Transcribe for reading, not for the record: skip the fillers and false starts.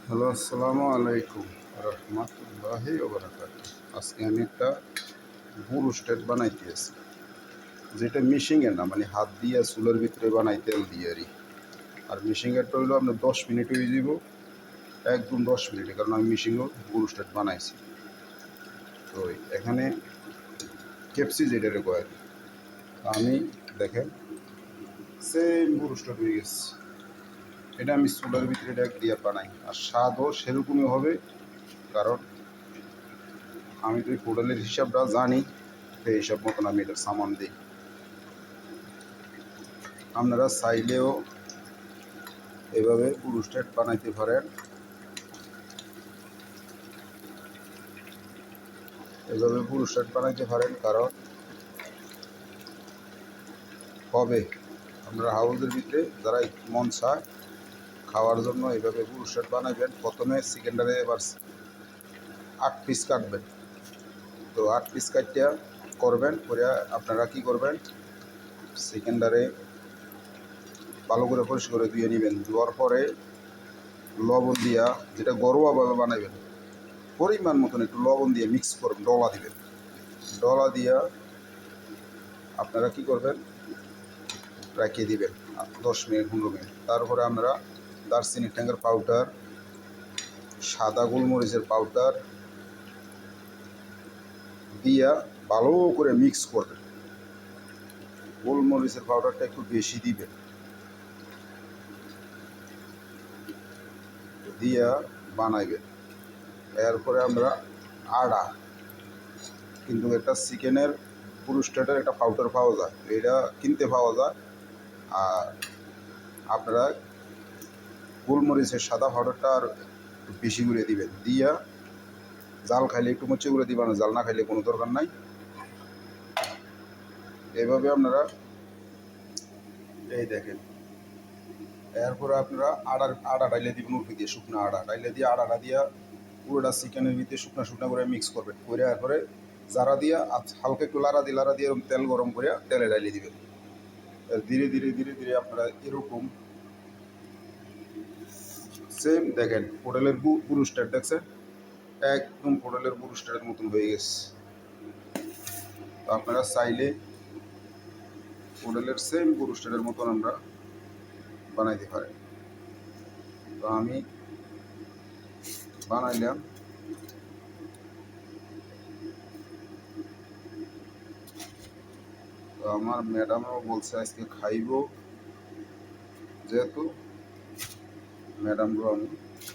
Hello, আসসালামু আলাইকুম রহমতুল্লাহি ওয়া বারাকাতুহু। আজকে আমি একটা বুরু স্টেট বানাইতেছি, যেটা মিশিংয়ের না, মানে হাত দিয়ে চুলের ভিতরে বানাই তেল দিয়ে আর মিশিংয়েরটা হইলো আপনার 10 মিনিট হয়ে যাব, একদম 10 মিনিটে, কারণ আমি মিশিংও বুরু স্টেট বানাইছি। তো এখানে কেপসি যেটা রেকোয়ার, আমি দেখেন সেম বুরু স্টেট হয়ে গেছে। এটা আমি চুলের ভিতরে ডেক দিয়ে বানাই, আর স্বাদও সেরকমই হবে, কারণ আমি তো এই হোটেলের হিসাবটা জানি, সেই হিসাব মতন আমি এটার সামান দিই। আপনারা চাইলেও এভাবে পুরো স্টেট বানাইতে পারেন, এভাবে পুরো স্টেট বানাইতে পারেন, কারণ হবে আপনারা হাউসের ভিতরে যারা মন চায় খাওয়ার জন্য এইভাবে পুরো স্টেট বানাইবেন। প্রথমে চিকেনটারে এবার 8 পিস কাটবেন। তো 8 পিস কাটিয়া করবেন, করে আপনারা কি করবেন, চিকেনটারে ভালো করে পরিষ্কার করে ধুয়ে নেবেন। ধোয়ার পরে লবণ দিয়া, যেটা ঘরোয়াভাবে বানাইবেন, পরিমাণ মতন একটু লবণ দিয়ে মিক্স করবেন, ডলা দিবেন। ডলা দিয়া আপনারা কি করবেন, রাখিয়ে দিবেন 10 মিনিট 15 মিনিট। তারপরে আমরা দারচিনি ট্যাঙ্গের পাউডার, সাদা গোলমরিচের পাউডার দিয়া ভালো করে মিক্স করবেন। গোলমরিচের পাউডারটা একটু বেশি দিবেন, দিয়া বানাইবেন। এরপরে আমরা আদা, কিন্তু একটা চিকেনের পুরো স্টেটের একটা পাউডার পাওয়া যায়, এটা কিনতে পাওয়া যায়। আর আপনারা গোলমরিচের সাদা পাউডারটা আর বেশি করে দিবেন, দিয়া জাল খাইলে একটু মুচে করে দিবেন, জাল না খাইলে কোনো দরকার নাই। এইভাবে আপনারা এই দেখেন। এরপরে আপনারা আডা ডাইলে দিবেন, উঠে দিয়ে শুকনো আডা ডাইলে দিয়ে আডাটা দিয়া পুরোটা চিকেনের ভিতরে শুকনো শুকনো করে মিক্স করবেন। করে এরপরে জারা দিয়া হালকা একটু লাড়া দিয়ে তেল গরম করে তেলে ডাইলে দিবেন। ধীরে ধীরে ধীরে ধীরে আপনারা এরকম সেম দেখেন হোটেলের পুরো স্টার দেখছেন, একদম হোটেলের পুরো স্টারের মতন হয়ে গেছে। তো আপনারা চাইলে হোটেলের সেম পুরো স্টারের মতন আমরা বানাইতে পারেন। তো আমি বানাইলাম। তো আমার ম্যাডামও বলছে আজকে খাইব, যেহেতু ম্যাডামকেও আমি